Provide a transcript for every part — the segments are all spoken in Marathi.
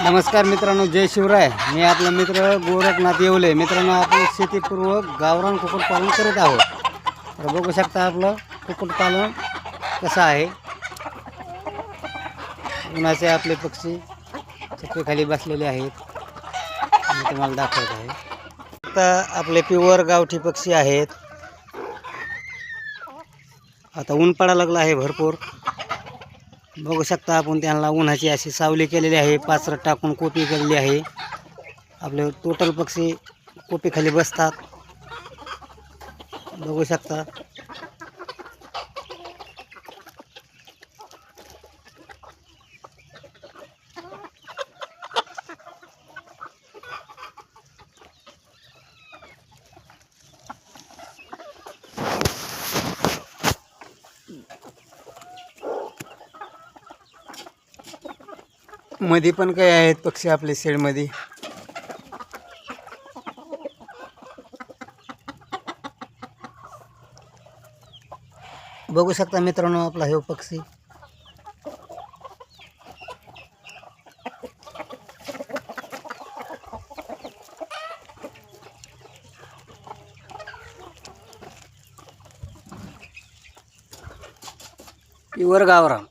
नमस्कार मित्रांनो, जय शिवराय. मी आपला मित्र गोरखनाथ येवले. मित्रांनो, आपण शेतीपूर्वक गावरान कुक्कुटपालन करीत आहोत. तर बघू शकता आपलं कुक्कुटपालन कसं आहे. उन्हाचे आपले पक्षी छत्रीखाली बसलेले आहेत. मी तुम्हाला दाखवत आहे. आता आपले प्युअर गावठी पक्षी आहेत. आता ऊन पडायला लागलं आहे भरपूर. बघू शकता आपण त्यांना उन्हाची अशी सावली केलेली आहे. पाचरट टाकून कोपी केलेली आहे. आपले टोटल पक्षी कोपीखाली बसतात. बघू शकता. मध्ये पण काही आहेत पक्षी आपले शेडमध्ये. बघू शकता मित्रांनो, आपला हे पक्षी प्युअर गावरान.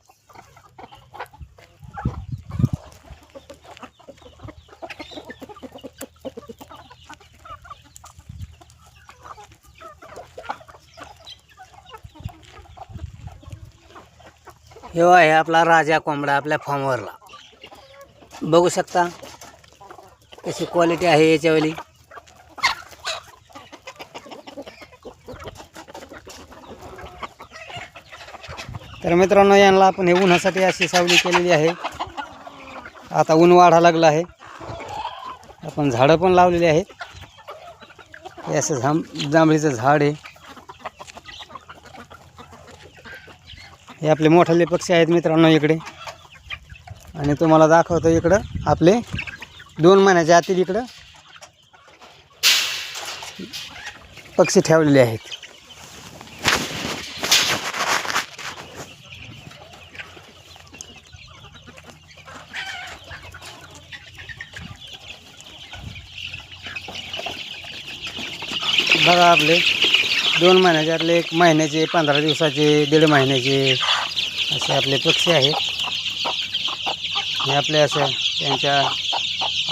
हे आहे आपला राजा कोंबडा आपल्या फार्मवरला. बघू शकता कशी क्वालिटी आहे याच्यावाली. तर मित्रांनो, यांना आपण हे उन्हासाठी अशी सावली केलेली आहे. आता ऊन वाढायला लागलं आहे. आपण झाडं पण लावलेली आहेत. हे असं जांभळीचं झाड आहे. हे आपले मोठाले पक्षी आहेत मित्रांनो इकडे. आणि तुम्हाला दाखवतो इकडं आपले 2 महिन्याच्या आतील इकडं पक्षी ठेवलेले आहेत. बघा, आपले 2 महिन्याचे, आपले 1 महिन्याचे, 15 दिवसाचे, 1.5 महिन्याचे असे आपले पक्षी आहेत. हे आपले असं त्यांच्या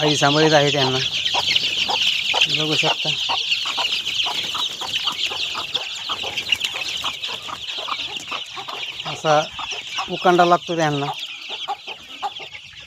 आई सांभाळीत आहे त्यांना. बघू शकता. असा उकांडा लागतो त्यांना.